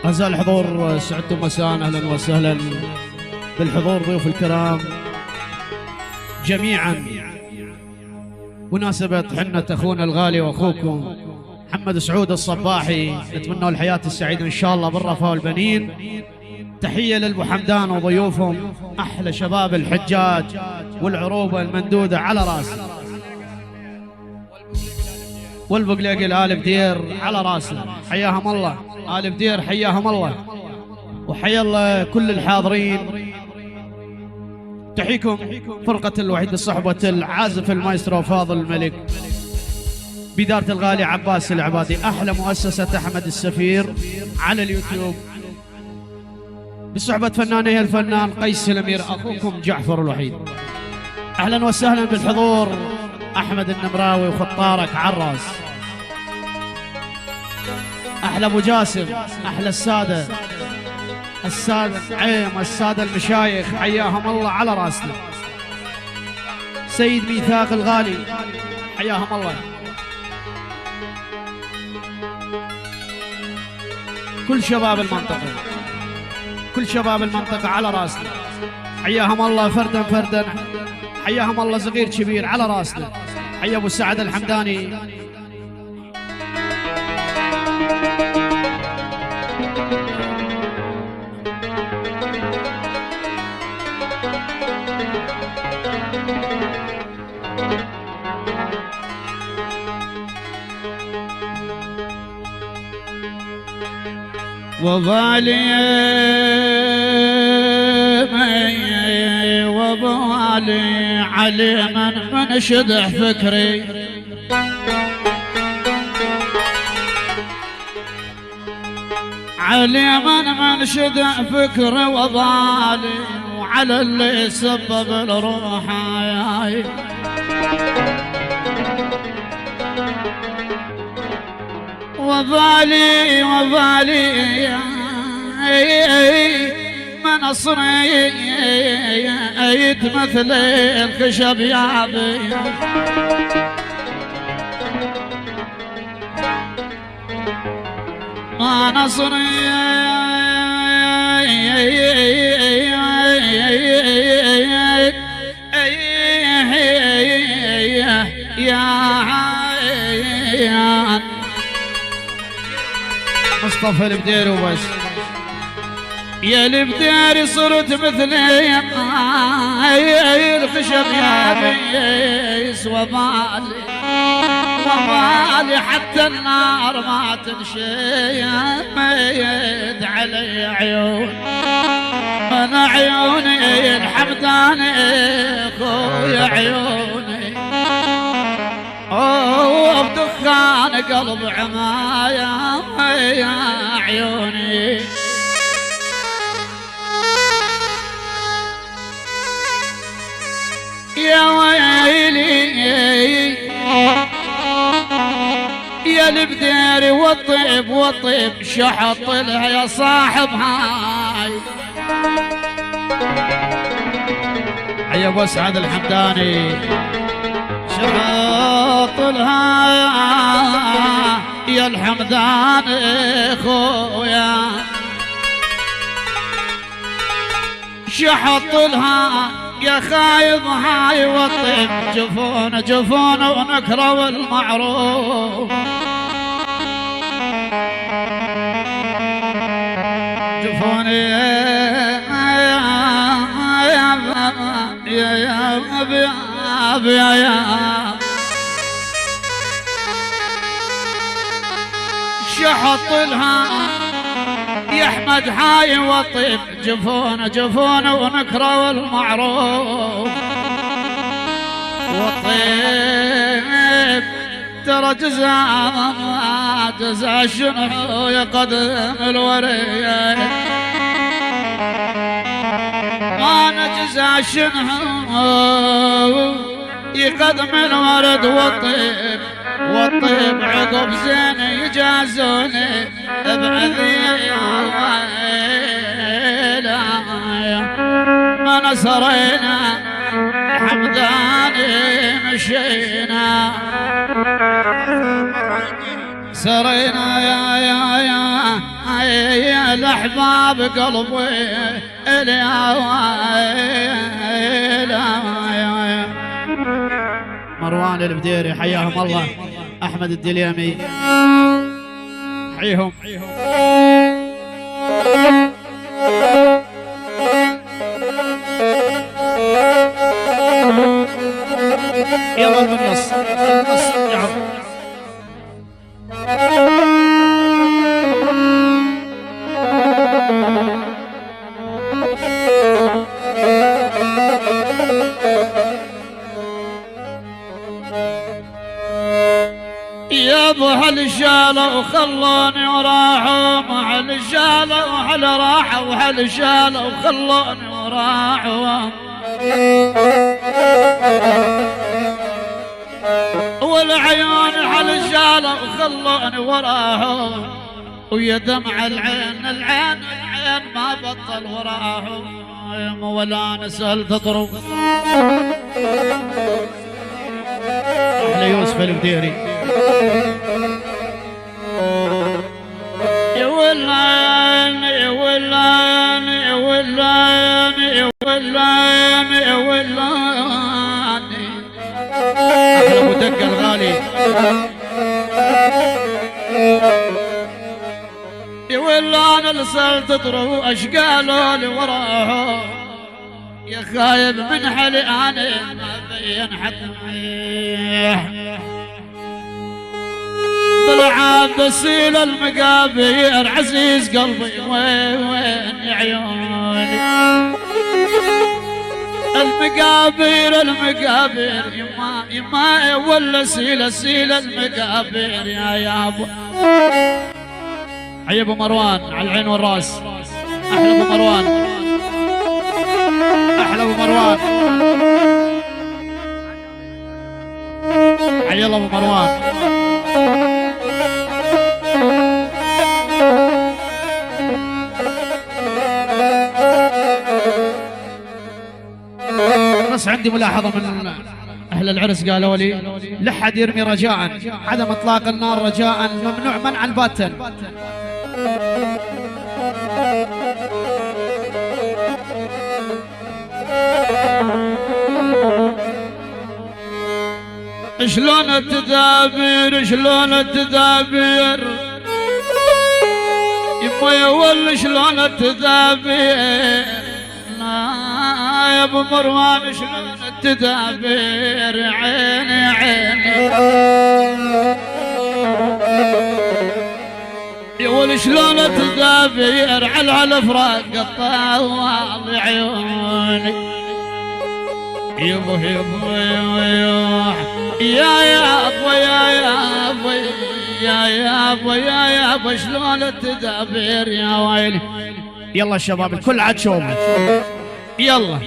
أعزائي الحضور، سعدتم مساء، أهلا وسهلا بالحضور ضيوف الكرام جميعا. مناسبة حنة أخونا الغالي وأخوكم محمد سعود الصباحي، نتمنى الحياة السعيدة إن شاء الله بالرفاه والبنين. تحية للأبو حمدان وضيوفهم، أحلى شباب الحجاج والعروبة المندودة على راسنا، والبقليق الآل بدير على راسنا، حياهم الله. آل بدير حياهم الله، وحيا الله كل الحاضرين. تحييكم فرقة الوحيد الصحبة العازف المايسترو فاضل الملك بدارة الغالي عباس العبادي، أحلى مؤسسة أحمد السفير على اليوتيوب، بصحبة فناني الفنان قيس الأمير، أخوكم جعفر الوحيد. أهلا وسهلا بالحضور أحمد النمراوي وخطارك عراس، أحلى أبو جاسم، أحلى السادة عيم، السادة المشايخ حياهم الله على راسنا. سيد ميثاق الغالي حياهم الله. كل شباب المنطقة، كل شباب المنطقة على راسنا، حياهم الله فردا فردا، حياهم الله صغير كبير على راسنا. حيا أبو سعد الحمداني، وبالي وبالي علي من شدح فكري، علي من شدح فكري، وبالي وعلى اللي سبب الروح وبالي من صريت مثل الخشب يابي، ما نصري يا مصطفى البدير وبس. يا البدير صرت مثلي الخشب يا بيس، وبالي حتى النار ما تنشيد علي عيون من عيوني الحمداني خويا عيوني، بدخان قلب عمايا يا عيوني. يا ويلي يا البدير والطيب شحط لها يا صاحب هاي. حيا ابو سعد الحمداني، شحط لها يا الحمداني خويا، شحط لها يا خايب هاي والطيب، جفون ونكره والمعروف، جفوني يا شحط لها يا احمد هاي وطيب، جفون ونكره والمعروف، وطيب ترى جزاء شنو يقدم الوريد، وانا جزاء شنو يقدم الورد، والطيب عقب زين يجازوني بعذيلا، ما نصرينا حمداني مشينا، سرينا يا الأحباب قلبي مروان البديري حياهم الله، أحمد الدليمي حيهم. يلا بالنص يا ابو هالشالة وخلوني وراحوا مع الشالة وهل راحوا وهالشالة وخلوني وراحوا والعيون على الشالة وخلوني وراحوا ويا دمع العين العين العين ما بطل وراحوا ولا نسأل تطرق. أحلى يوسف البديري يا ولان يا ولان يا ولان يا ولان يا ولان أحلى أبو دق الغالي يا ولان اللي تطرو أشقالوا لي وراه يا خايب من حلي أنا ما بين حتميح بالعاب بسيل المقابير عزيز قلبي وين عيوني المقابير المقابير يما ولا سيل المقابير يا يابا. حي ابو مروان على العين والراس، احلى ابو مروان احلى ابو مروان حي الله ابو مروان. بس عندي ملاحظة من أهل العرس قالوا لي لا حد يرمي رجاء، عدم إطلاق النار رجاء ممنوع منعا باتا. شلون التدابير شلون التدابير يما يول شلون التدابير يا ابو مروان شلون التدابير عيني عيني يا ول شلون التدابير على هالفراق الطوال عيوني يبو يبو يا ابو يا ابو يا ابو يا ابو شلون التدابير يا ويلي. يلا الشباب الكل عاد شوف يلا